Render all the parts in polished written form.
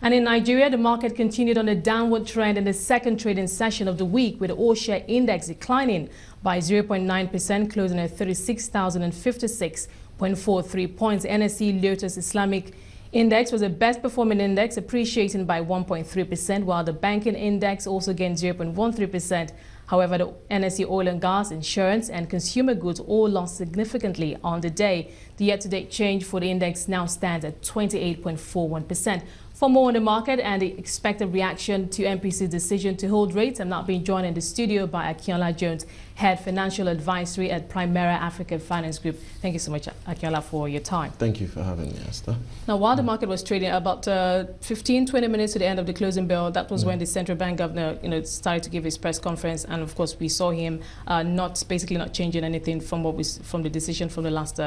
And in Nigeria, the market continued on a downward trend in the second trading session of the week, with the all-share index declining by 0.9%, closing at 36,056.43 points. NSE Lotus Islamic Index was the best performing index, appreciating by 1.3%, while the banking index also gained 0.13%. However, the NSE oil and gas, insurance and consumer goods all lost significantly on the day. The year-to-date change for the index now stands at 28.41%. For more on the market and the expected reaction to MPC's decision to hold rates, I'm now being joined in the studio by Akinola Jones, Head Financial Advisory at Primera African Finance Group. Thank you so much, Akinola, for your time. Thank you for having me, Esther. Now, while the market was trading about 15-20 minutes to the end of the closing bell, that was when the central bank governor, started to give his press conference, and of course we saw him basically not changing anything from the decision from the last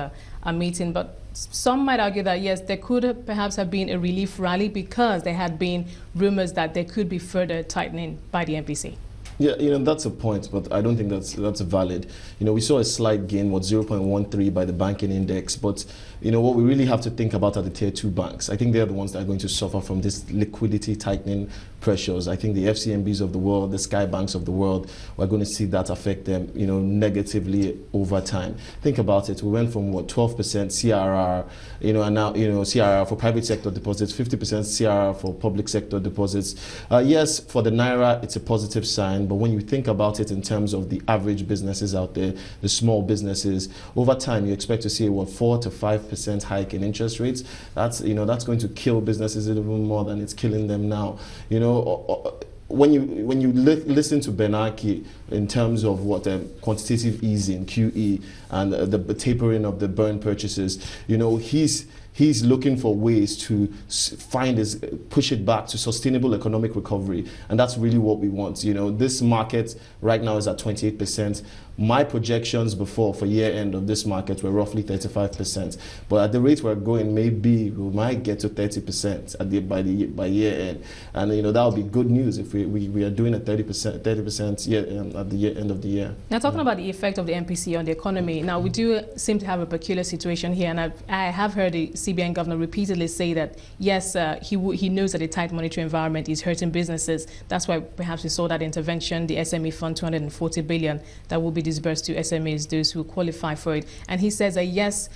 meeting. But some might argue that yes, there could perhaps have been a relief rally because there had been rumors that there could be further tightening by the MPC. Yeah, that's a point, but I don't think that's valid. We saw a slight gain, 0.13 by the banking index, but what we really have to think about are the tier 2 banks. I think they're the ones that are going to suffer from this liquidity tightening pressures. I think the FCMBs of the world, the Sky Banks of the world, we're going to see that affect them, negatively over time. Think about it. We went from 12% CRR, and now, CRR for private sector deposits, 50% CRR for public sector deposits. Yes, for the Naira, it's a positive sign, but when you think about it in terms of the average businesses out there, the small businesses, over time you expect to see a 4 to 5% hike in interest rates. That's going to kill businesses even more than it's killing them now. When you listen to Bernanke in terms of what quantitative easing, QE, and the tapering of the burn purchases, he's looking for ways to push it back to sustainable economic recovery, and that's really what we want. This market right now is at 28%. My projections before for year end of this market were roughly 35%, but at the rate we're going, maybe we might get to 30% by year end, and that would be good news if we are doing a 30% at the end of the year. Now, talking about the effect of the MPC on the economy, now we do seem to have a peculiar situation here, and I have heard the CBN governor repeatedly say that yes, he knows that a tight monetary environment is hurting businesses. That's why perhaps we saw that intervention, the SME fund, 240 billion that will be disbursed to SMEs, those who qualify for it. And he says that yes,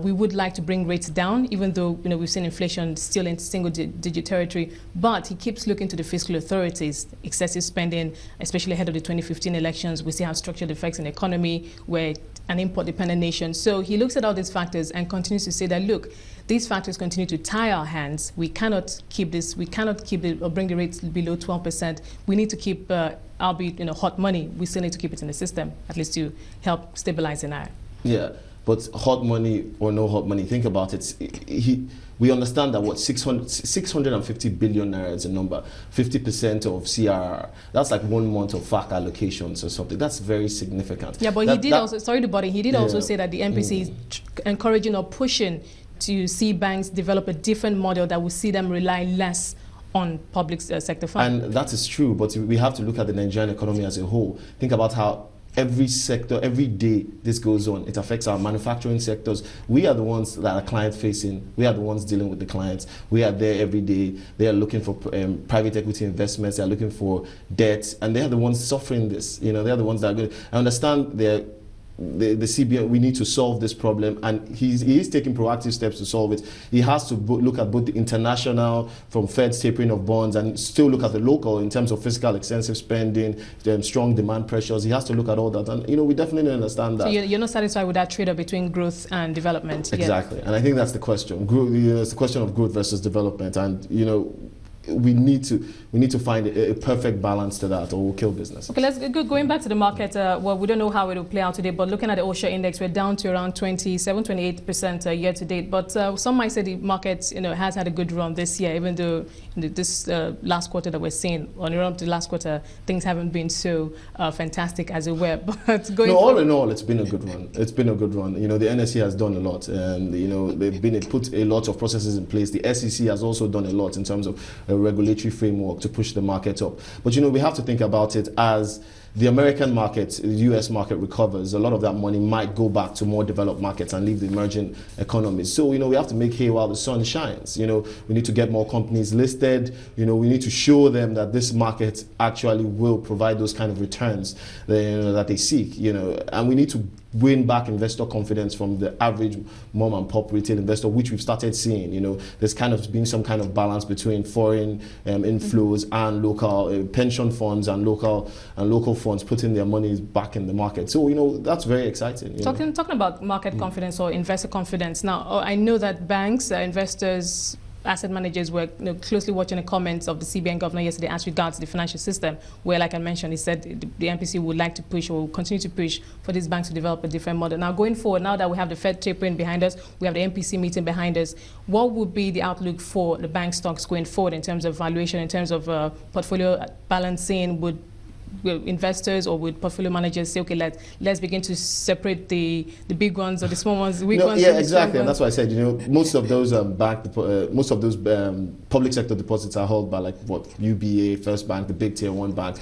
we would like to bring rates down, even though we've seen inflation still in single-digit territory. But he keeps looking to the fiscal authorities, excessive spending, especially ahead of the 2015 elections. We see how structured effects in the economy. We're an import-dependent nation. So he looks at all these factors and continues to say that, look, these factors continue to tie our hands. We cannot keep this. We cannot keep it or bring the rates below 12%. We need to keep, albeit hot money. We still need to keep it in the system, at least to help stabilize the naira. Yeah, but hot money or no hot money, think about it. We understand that 650 billion naira is a number, 50% of CRR. That's like 1 month of FAC allocations or something. That's very significant. Yeah, but he did also say that the MPC is encouraging or pushing to see banks develop a different model that will see them rely less on public sector funds. And that is true, but we have to look at the Nigerian economy as a whole. Think about how every sector, every day this goes on. It affects our manufacturing sectors. We are the ones that are client-facing. We are the ones dealing with the clients. We are there every day. They are looking for private equity investments. They are looking for debt, and they are the ones suffering this. They are the ones that are going to... I understand the CBN, we need to solve this problem, and he is taking proactive steps to solve it. He has to look at both the international, from Fed's tapering of bonds, and still look at the local in terms of fiscal extensive spending, strong demand pressures. He has to look at all that, and we definitely understand that. So you're not satisfied with that trade-off between growth and development? Exactly, and I think that's the question. It's the question of growth versus development, and we need to find a perfect balance to that, or we'll kill business. Okay, let's go. Going back to the market. Well, we don't know how it will play out today, but looking at the all-share index, we're down to around 28% year to date. But some might say the market, has had a good run this year, even though this last quarter that we're seeing, on around the last quarter, things haven't been so fantastic as it were. But all in all, it's been a good run. It's been a good run. The NSE has done a lot, and they've put a lot of processes in place. The SEC has also done a lot in terms of a regulatory framework to push the market up. But we have to think about it as the American market, the US market recovers, a lot of that money might go back to more developed markets and leave the emerging economies. So, we have to make hay while the sun shines. We need to get more companies listed. We need to show them that this market actually will provide those kind of returns that they seek, and we need to win back investor confidence from the average mom and pop retail investor, which we've started seeing. There's kind of been some kind of balance between foreign inflows and local pension funds and local funds putting their money back in the market. So, that's very exciting. Talking about market confidence or investor confidence. Now, I know that banks, investors, asset managers were closely watching the comments of the CBN governor yesterday as regards the financial system, where, like I mentioned, he said the MPC would like to push or will continue to push for these banks to develop a different model. Now, going forward, now that we have the Fed tapering behind us, we have the MPC meeting behind us, what would be the outlook for the bank stocks going forward in terms of valuation, in terms of portfolio balancing? Would investors or would portfolio managers say, okay, let's begin to separate the big ones or the small ones, the weak ones? Yeah, exactly, and that's why I said, most of those public sector deposits are held by UBA, First Bank, the big tier 1 banks.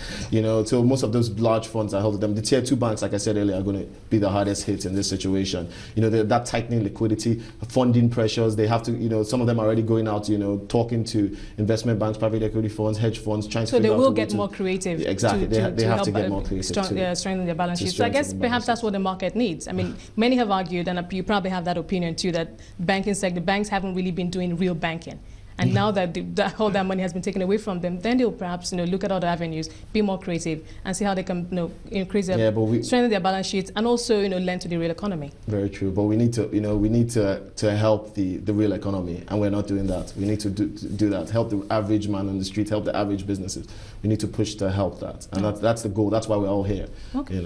So most of those large funds are held with them. The tier 2 banks, like I said earlier, are going to be the hardest hit in this situation. That tightening liquidity, funding pressures. They have to, some of them are already going out, talking to investment banks, private equity funds, hedge funds, trying to. So they will get more creative. Exactly. They have to get more creative strengthen their balance sheet. So I guess perhaps that's what the market needs. I mean, many have argued, and you probably have that opinion too, that the banks haven't really been doing real banking. And now that all that money has been taken away from them, then they'll perhaps look at other avenues, be more creative, and see how they can increase their strengthen their balance sheets and also lend to the real economy. Very true. But we need to help the real economy, and we're not doing that. We need to do that. Help the average man on the street. Help the average businesses. We need to push to help that, and that's the goal. That's why we're all here. Okay.